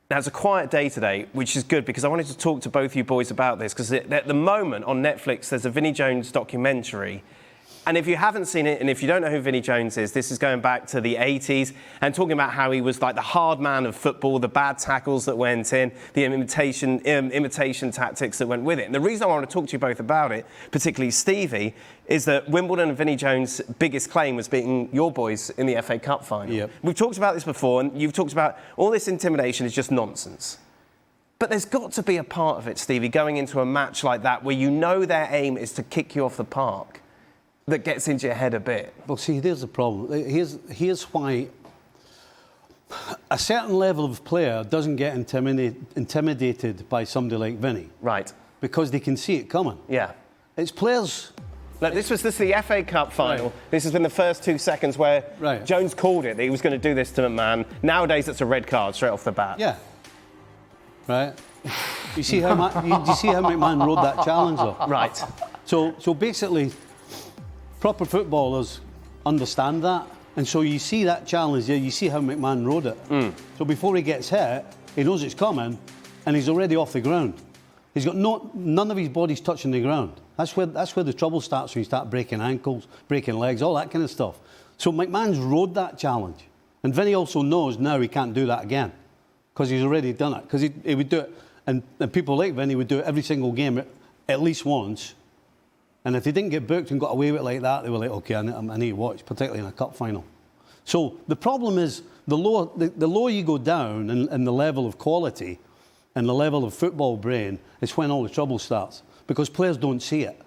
Now, it's a quiet day today, which is good because I wanted to talk to both you boys about this because at the moment on Netflix, there's a Vinnie Jones documentary. And if you haven't seen it, and if you don't know who Vinnie Jones is, this is going back to the 80s and talking about how he was like the hard man of football, the bad tackles that went in, the imitation tactics that went with it. And the reason I want to talk to you both about it, particularly Stevie, is that Wimbledon and Vinnie Jones' biggest claim was beating your boys in the FA Cup final. Yep. We've talked about this before, and you've talked about all this intimidation is just nonsense. But there's got to be a part of it, Stevie, going into a match like that where you know their aim is to kick you off the park, that gets into your head a bit. Well, see, here's the problem. Here's why a certain level of player doesn't get intimidated by somebody like Vinnie. Right. Because they can see it coming. Yeah. It's players... Look, this is the FA Cup final. Right. This has been the first 2 seconds where Jones called it, that he was going to do this to McMahon. Nowadays, it's a red card straight off the bat. Yeah. Right. You see how McMahon rode that challenge, though? Right. So basically... proper footballers understand that, and so you see that challenge there, you see how McMahon rode it. So before he gets hit, he knows it's coming, and he's already off the ground. He's got none of his body's touching the ground. That's where the trouble starts, when you start breaking ankles, breaking legs, all that kind of stuff. So McMahon's rode that challenge, and Vinnie also knows now he can't do that again, because he's already done it. Because he would do it, and people like Vinnie would do it every single game at least once. And if they didn't get booked and got away with it like that, they were like, OK, I need to watch, particularly in a cup final. So the problem is, the lower you go down in the level of quality and the level of football brain, it's when all the trouble starts, because players don't see it.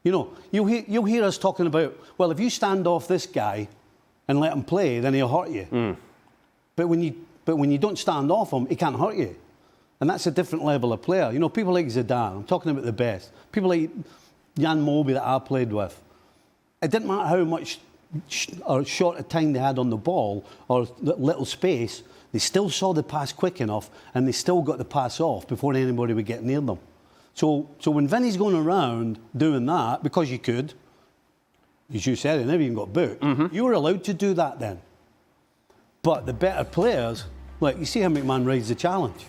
You know, you'll hear us talking about, well, if you stand off this guy and let him play, then he'll hurt you. But when you don't stand off him, he can't hurt you. And that's a different level of player. You know, people like Zidane, I'm talking about the best. People like Jan Moby that I played with. It didn't matter how much or short a time they had on the ball or little space, they still saw the pass quick enough and they still got the pass off before anybody would get near them. So when Vinnie's going around doing that, because you could, as you said, he never even got booked, you were allowed to do that then. But the better players, like you see how McMahon rides the challenge.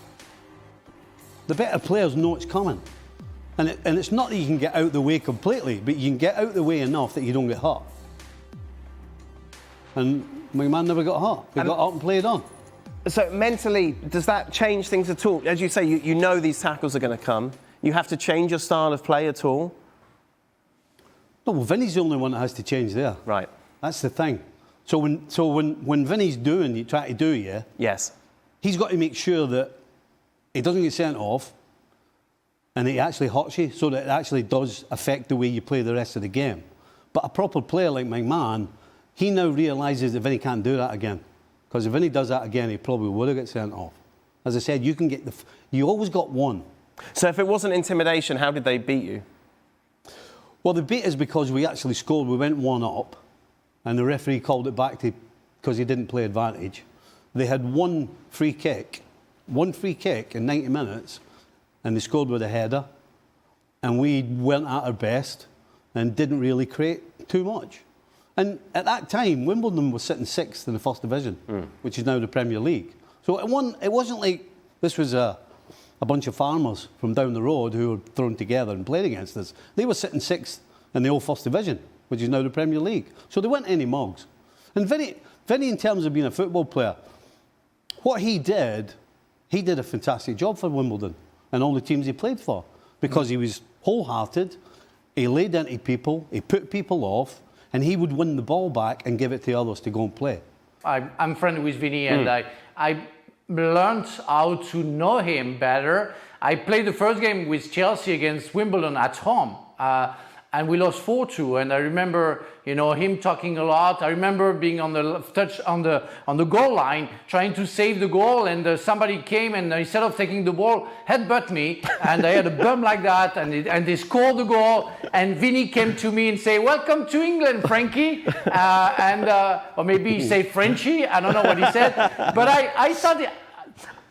The better players know it's coming. And it's not that you can get out the way completely, but you can get out the way enough that you don't get hurt. And McMahon never got hurt. He got up and played on. So mentally, does that change things at all? As you say, you know these tackles are going to come. You have to change your style of play at all? No, well, Vinnie's the only one that has to change there. Right. That's the thing. So when Vinnie's trying to do you, yes, he's got to make sure that he doesn't get sent off, and it actually hurts you, so that it actually does affect the way you play the rest of the game. But a proper player like McMahon, he now realises that Vinnie can't do that again. Because if Vinnie does that again, he probably would have got sent off. As I said, you always got one. So if it wasn't intimidation, how did they beat you? Well, they beat us because we actually scored. We went 1 up, and the referee called it back because he didn't play advantage. They had one free kick in 90 minutes, and they scored with a header, and we went at our best and didn't really create too much. And at that time, Wimbledon was sitting 6th in the First Division, which is now the Premier League. So it wasn't like this was a bunch of farmers from down the road who were thrown together and played against us. They were sitting 6th in the old First Division, which is now the Premier League. So they weren't any mugs. And Vinnie, in terms of being a football player, what he did a fantastic job for Wimbledon and all the teams he played for, because he was wholehearted, he laid into people, he put people off, and he would win the ball back and give it to others to go and play. I'm friendly with Vinnie, and I learned how to know him better. I played the first game with Chelsea against Wimbledon at home, and we lost 4-2. And I remember, him talking a lot. I remember being on the touch on the goal line, trying to save the goal, and somebody came and instead of taking the ball, headbutt me, and I had a bump like that, and they scored the goal. And Vinnie came to me and say, "Welcome to England, Frankie," or maybe he said Frenchie. I don't know what he said, but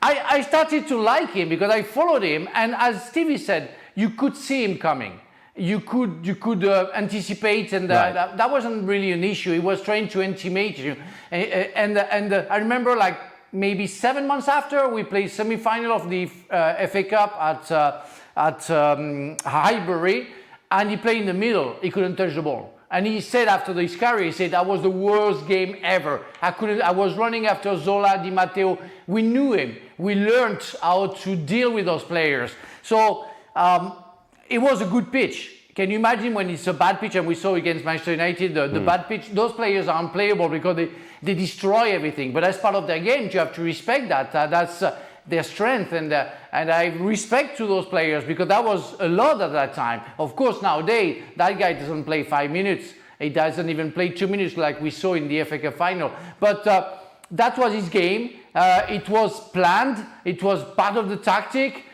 I started to like him because I followed him, and as Stevie said, you could see him coming. You could anticipate, and that wasn't really an issue. He was trying to intimidate you, and I remember, like, maybe 7 months after, we played semi-final of the FA Cup at Highbury, and he played in the middle. He couldn't touch the ball. And he said after his career, he said, that was the worst game ever. I was running after Zola, Di Matteo. We knew him. We learned how to deal with those players. So it was a good pitch. Can you imagine when it's a bad pitch, and we saw against Manchester United, the bad pitch, those players are unplayable because they destroy everything. But as part of their game, you have to respect that. That's their strength, and I respect to those players because that was a lot at that time. Of course, nowadays, that guy doesn't play 5 minutes. He doesn't even play 2 minutes like we saw in the FA Cup final. But that was his game. It was planned. It was part of the tactic.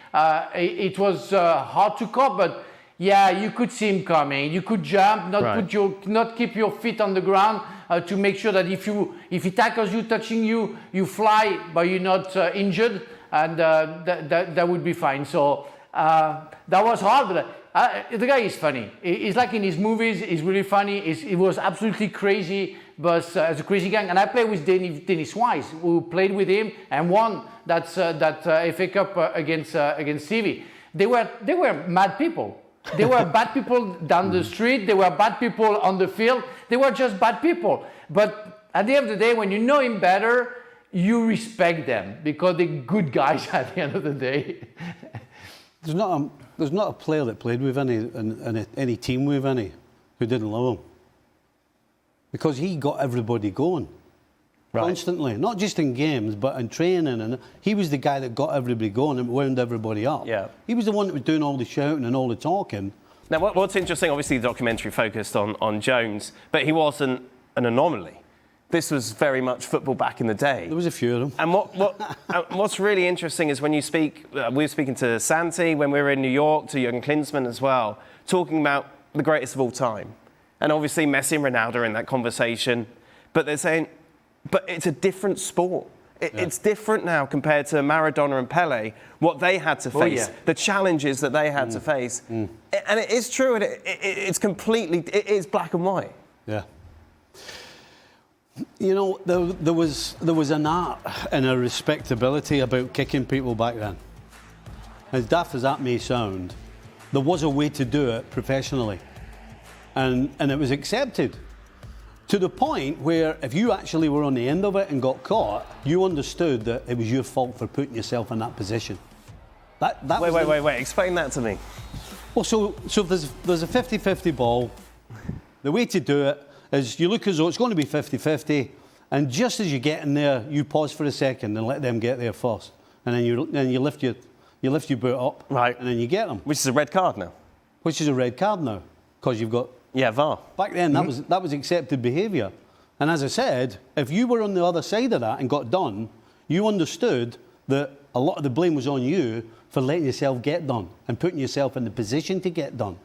It was hard to cope, but yeah, you could see him coming. You could jump, not keep your feet on the ground to make sure that if he tackles you, touching you, you fly, but you're not injured, and that would be fine. So that was hard, but the guy is funny. He's like in his movies. He's really funny. He was absolutely crazy, but as a crazy gang. And I played with Dennis Wise, who played with him and won that FA Cup against Stevie. They were mad people. They were bad people down the street. They were bad people on the field. They were just bad people. But at the end of the day, when you know him better, you respect them because they're good guys at the end of the day. There's not a player that played with any team with any who didn't love him. Because he got everybody going. Constantly. Not just in games, but in training. And he was the guy that got everybody going and wound everybody up. Yeah. He was the one that was doing all the shouting and all the talking. Now, what's interesting, obviously the documentary focused on Jones, but he wasn't an anomaly. This was very much football back in the day. There was a few of them. And what's really interesting is when you speak, we were speaking to Santi when we were in New York, to Jurgen Klinsmann as well, talking about the greatest of all time. And obviously Messi and Ronaldo are in that conversation, but they're saying, but it's a different sport. It's different now compared to Maradona and Pele, what they had to face, the challenges that they had to face. And it is true, and it's completely, it is black and white. Yeah. You know, there was an art and a respectability about kicking people back then. As daft as that may sound, there was a way to do it professionally. And it was accepted. To the point where if you actually were on the end of it and got caught, you understood that it was your fault for putting yourself in that position. Wait. Explain that to me. Well, so there's a 50-50 ball. The way to do it is you look as though it's going to be 50-50, and just as you get in there, you pause for a second and let them get there first, and then you lift your boot up, and then you get them. Which is a red card now. Which is a red card now, because you've got. Yeah, VAR. Back then, that was accepted behaviour. And as I said, if you were on the other side of that and got done, you understood that a lot of the blame was on you for letting yourself get done and putting yourself in the position to get done.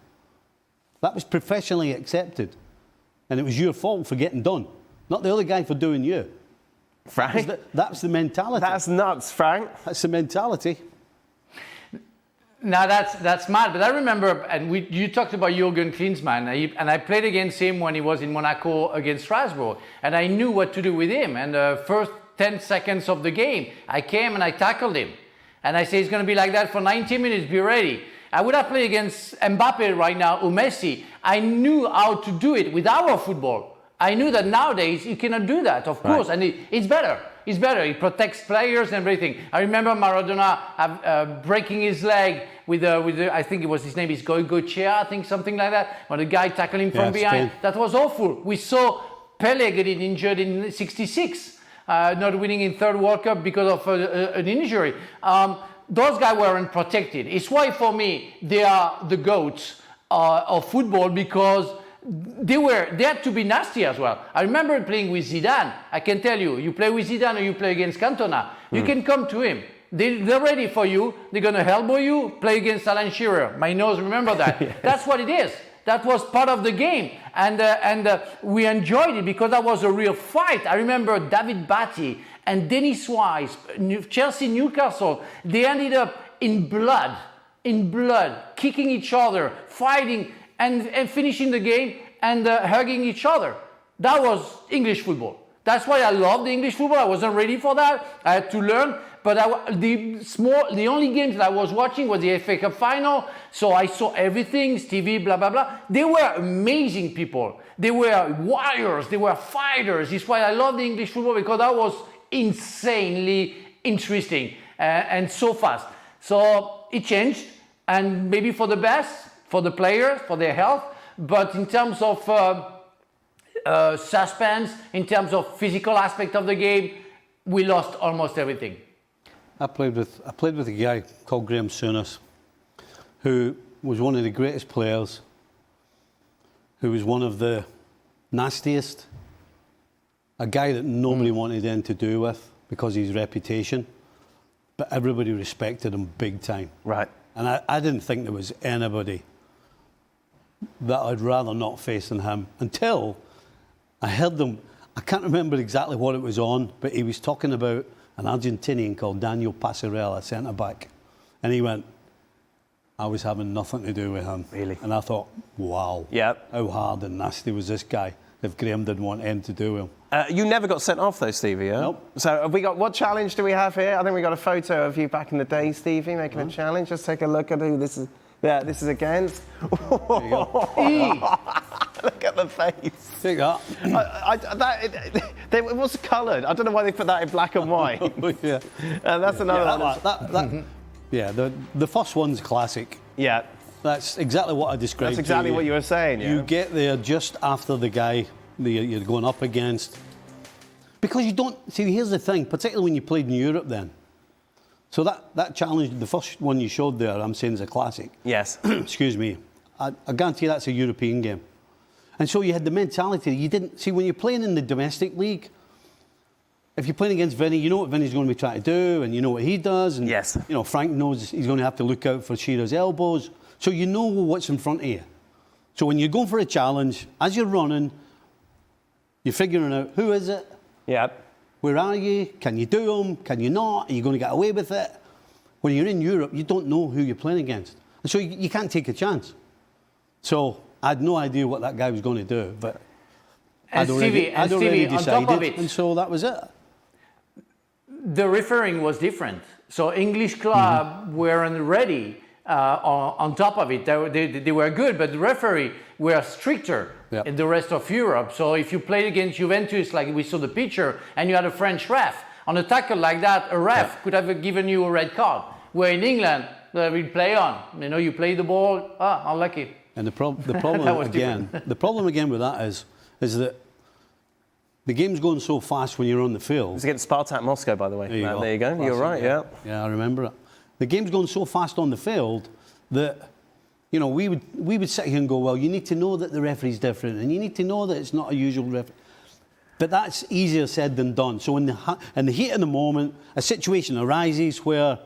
That was professionally accepted. And it was your fault for getting done, not the other guy for doing you. Frank? That's the mentality. That's nuts, Frank. That's the mentality. Now that's mad, but I remember, and you talked about Jurgen Klinsmann, and I played against him when he was in Monaco against Strasbourg, and I knew what to do with him. And the first 10 seconds of the game, I came and I tackled him. And I say, it's going to be like that for 90 minutes, be ready. I would have played against Mbappe right now, or Messi. I knew how to do it with our football. I knew that nowadays you cannot do that, of course, and it's better. It's better. It protects players and everything. I remember Maradona breaking his leg with I think it was his name is Goicoechea, I think something like that, when the guy tackled him from behind. Spain. That was awful. We saw Pele getting injured in '66, not winning in third World Cup because of an injury. Those guys weren't protected. It's why for me they are the GOATs of football, because they had to be nasty as well. I remember playing with Zidane. I can tell you, you play with Zidane or you play against Cantona, you can come to him. They're ready for you. They're going to elbow you. Play against Alan Shearer. My nose, remember that. Yes. That's what it is. That was part of the game. And we enjoyed it because that was a real fight. I remember David Batty and Dennis Wise, Chelsea, Newcastle. They ended up in blood, kicking each other, fighting, and finishing the game and hugging each other. That was English football. That's why I love the English football. I wasn't ready for that. I had to learn. But the only games that I was watching was the FA Cup final. So I saw everything, Stevie, blah, blah, blah. They were amazing people. They were warriors. They were fighters. It's why I love the English football, because that was insanely interesting and so fast. So it changed, and maybe for the best, for the players, for their health. But in terms of suspense, in terms of physical aspect of the game, we lost almost everything. I played with a guy called Graham Souness, who was one of the greatest players, who was one of the nastiest, a guy that nobody wanted anything to do with because of his reputation, but everybody respected him big time. Right. And I didn't think there was anybody that I'd rather not face than him, until I heard them. I can't remember exactly what it was on, but he was talking about an Argentinian called Daniel Passarella, centre-back. And he went, I was having nothing to do with him. Really? And I thought, wow, how hard and nasty was this guy if Graham didn't want anything to do with him. You never got sent off though, Stevie, yeah? Nope. So have we got, what challenge do we have here? I think we got a photo of you back in the day, Stevie, making a challenge. Let's take a look at who this is. Yeah, this is against. There you go. Look at the face. Take that. It was coloured. I don't know why they put that in black and white. Yeah. That's another one. Yeah, the first one's classic. Yeah. That's exactly what I described. That's exactly what you were saying, yeah. You get there just after the guy you're going up against. Because you don't... See, here's the thing, particularly when you played in Europe then. So that challenge, the first one you showed there, I'm saying is a classic. Yes. Excuse me. I guarantee that's a European game. And so you had the mentality. You didn't... See, when you're playing in the domestic league, if you're playing against Vinnie, you know what Vinnie's going to be trying to do, and you know what he does. And, yes. You know, Frank knows he's going to have to look out for Shearer's elbows. So you know what's in front of you. So when you're going for a challenge, as you're running, you're figuring out, who is it? Yeah. Where are you? Can you do them? Can you not? Are you going to get away with it? When you're in Europe, you don't know who you're playing against. And so you can't take a chance. So I had no idea what that guy was going to do. But I'd already decided, on top of it, and so that was it. The refereeing was different. So English club weren't ready on top of it. They were good, but the referee were stricter in the rest of Europe. So if you played against Juventus, like we saw the picture, and you had a French ref, on a tackle like that, a ref could have given you a red card. Where in England, we play on. You know, you play the ball, unlucky. And the problem again with that is that the game's going so fast when you're on the field. It's against Spartak Moscow, by the way. There you go. You're right, yeah. Yeah, I remember it. The game's going so fast on the field that, you know, we would sit here and go, well, you need to know that the referee's different, and you need to know that it's not a usual referee. But that's easier said than done. So in the heat of the moment, a situation arises where,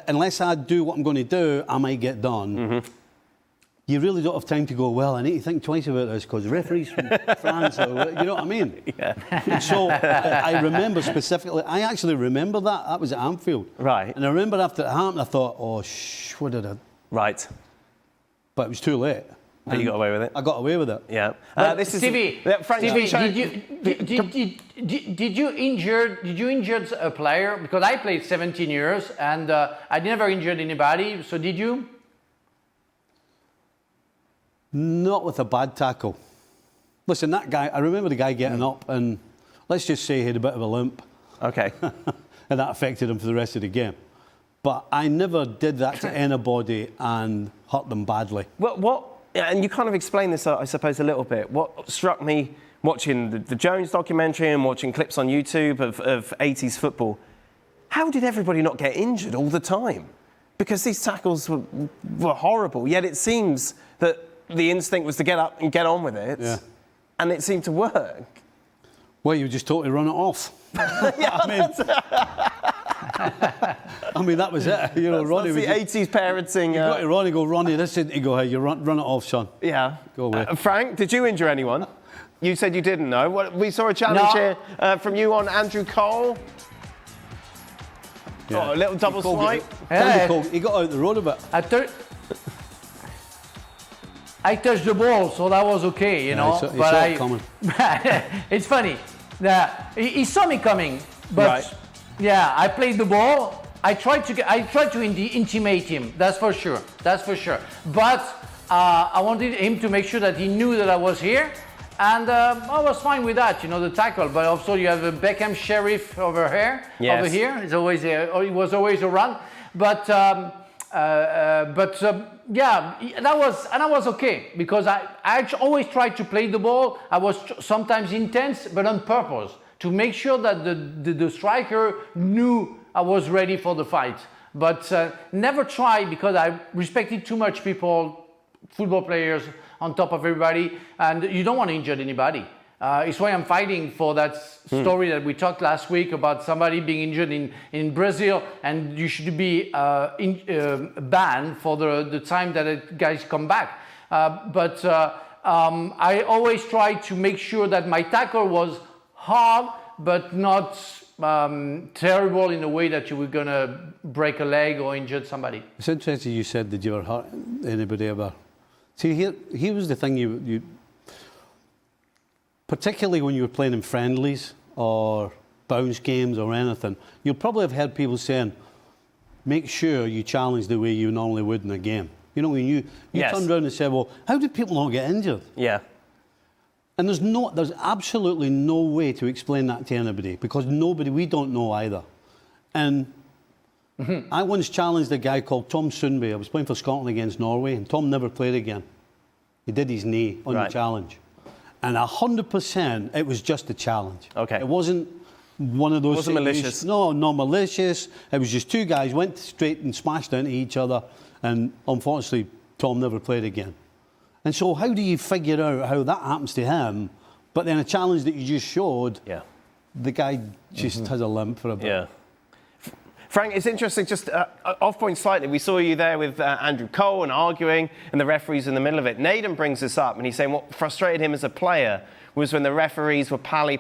unless I do what I'm going to do, I might get done. Mm-hmm. You really don't have time to go, well, I need to think twice about this because the referee's from France, or, you know what I mean? Yeah. So I remember specifically, I actually remember that. That was at Anfield. Right. And I remember after it happened, I thought, oh, what did I... Right. But it was too late. But you got away with it? I got away with it. Yeah. This Stevie, did you injure a player? Because I played 17 years and I never injured anybody. So did you? Not with a bad tackle. Listen, that guy, I remember the guy getting up and let's just say he had a bit of a limp. Okay. And that affected him for the rest of the game. But I never did that to anybody and hurt them badly. Well, and you kind of explained this, I suppose, a little bit. What struck me watching the Jones documentary and watching clips on YouTube of 80s football, how did everybody not get injured all the time? Because these tackles were horrible, yet it seems that the instinct was to get up and get on with it, and it seemed to work. Well, you just totally run it off. I mean, that was it. You know, Ronnie was the 80s parenting. You got to Ronnie, go, Ronnie, this isn't to go, hey, you run it off, son. Yeah. Go away. Frank, did you injure anyone? You said you didn't know. We saw a challenge here from you on Andrew Cole. Yeah. Oh, a little double swipe. He got out the road a bit. I touched the ball, so that was okay, you know. He saw it coming. It's funny. He saw me coming, but yeah, I played the ball. I tried to intimate him. That's for sure. But I wanted him to make sure that he knew that I was here, and I was fine with that, you know, the tackle. But also you have a Beckham Sheriff over here. It's always it was always a run, but. Yeah, that was okay, because I always tried to play the ball. I was sometimes intense, but on purpose, to make sure that the striker knew I was ready for the fight. But never try, because I respected too much people, football players on top of everybody, and you don't want to injure anybody. It's why I'm fighting for that story that we talked last week about somebody being injured in Brazil, and you should be banned for the time that guys come back. But I always try to make sure that my tackle was hard, but not terrible in a way that you were going to break a leg or injure somebody. It's interesting you said that you were hurt anybody ever. See, here was the thing you particularly when you were playing in friendlies or bounce games or anything, you'll probably have heard people saying, make sure you challenge the way you normally would in a game. You know, when you turn around and say, well, how did people not get injured? Yeah. And there's absolutely no way to explain that to anybody, because we don't know either. And I once challenged a guy called Tom Sundby. I was playing for Scotland against Norway, and Tom never played again. He did his knee on the challenge. And 100%, it was just a challenge. Okay. It wasn't one of those... It wasn't malicious. No, not malicious. It was just two guys went straight and smashed into each other, and unfortunately, Tom never played again. And so how do you figure out how that happens to him, but then a challenge that you just showed, the guy just has a limp for a bit. Yeah. Frank, it's interesting, just off point slightly, we saw you there with Andrew Cole and arguing, and the referee's in the middle of it. Naden brings this up, and he's saying what frustrated him as a player was when the referees were pally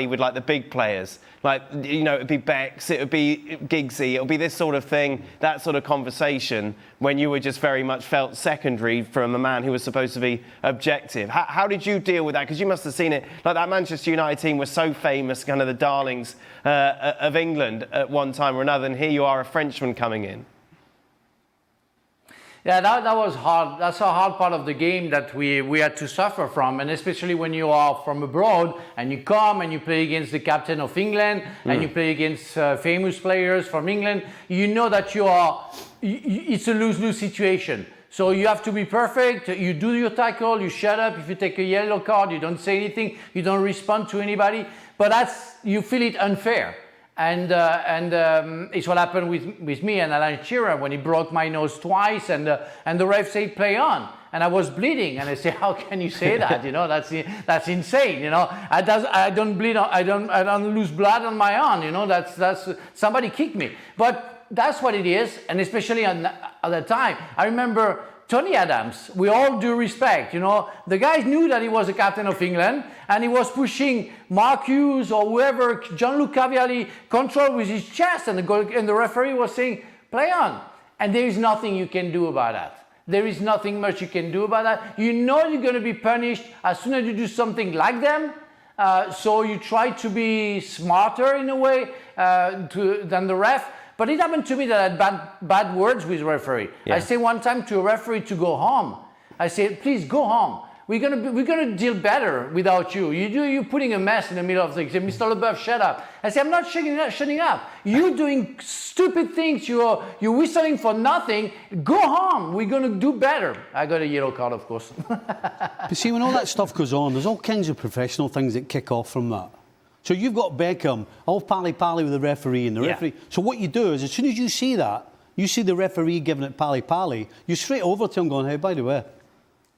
with like the big players. Like, you know, it'd be Bex, it would be Giggsy, it would be this sort of thing, that sort of conversation, when you were just very much felt secondary from a man who was supposed to be objective. How did you deal with that? Because you must have seen it. Like, that Manchester United team was so famous, kind of the darlings of England at one time or another, and here you are, a Frenchman coming in. Yeah, that was hard. That's a hard part of the game that we had to suffer from, and especially when you are from abroad and you come and you play against the captain of England and you play against famous players from England, you know that it's a lose-lose situation. So you have to be perfect. You do your tackle, you shut up. If you take a yellow card, you don't say anything, you don't respond to anybody. But you feel it unfair. And it's what happened with me and Alan Shearer when he broke my nose twice, and the ref said play on, and I was bleeding, and I said, how can you say that? You know, that's insane. You know, I don't bleed. I don't lose blood on my arm. You know, that's somebody kicked me, but that's what it is. And especially at the time, I remember Tony Adams, with all due respect, you know, the guy knew that he was the captain of England, and he was pushing Mark Hughes or whoever, Jean-Luc Caviali, control with his chest, and the referee was saying, play on. And there is nothing you can do about that. There is nothing much you can do about that. You know you're going to be punished as soon as you do something like them. So you try to be smarter in a way than the ref. But it happened to me that I had bad words with referee. Yeah. I said one time to a referee to go home. I said, please go home. We're gonna deal better without you. You're putting a mess in the middle of things. Mr. Leboeuf, shut up. I said, I'm not shutting up. You're doing stupid things. You're whistling for nothing. Go home. We're gonna do better. I got a yellow card, of course. But see, when all that stuff goes on, there's all kinds of professional things that kick off from that. So you've got Beckham, all pally-pally with the referee, and the referee... So what you do is, as soon as you see that, you see the referee giving it pally-pally, you're straight over to him going, hey, by the way,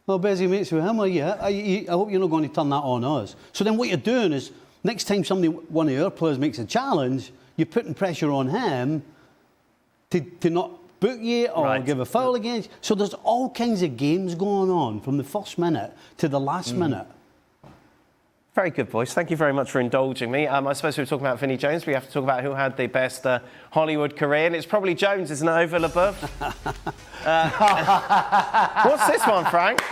well, busy mates with him, are you? I hope you're not going to turn that on us. So then what you're doing is, next time one of your players makes a challenge, you're putting pressure on him to not book you or give a foul against you. So there's all kinds of games going on from the first minute to the last minute. Very good, boys. Thank you very much for indulging me. I suppose we were talking about Vinnie Jones. We have to talk about who had the best Hollywood career, and it's probably Jones, isn't it, over Leboeuf? What's this one, Frank?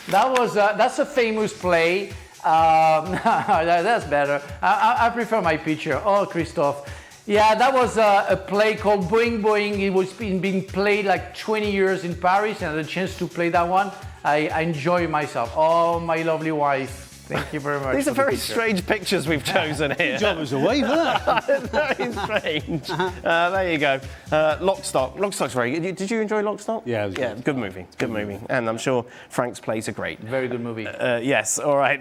That's a famous play. That's better. I prefer my picture. Oh, Christophe. Yeah, that was a play called Boing Boing. It was being played like 20 years in Paris, and I had a chance to play that one. I enjoy myself. Oh, my lovely wife. Thank you very much. These are very strange pictures we've chosen here. Good job as a wife, isn't it? Very strange. There you go. Lock, Stock. Lock, Stock's very good. Did you enjoy Lock, Stock? Yeah, it was good. Good movie. Good movie. And I'm sure Frank's plays are great. Very good movie. Yes, all right. Well,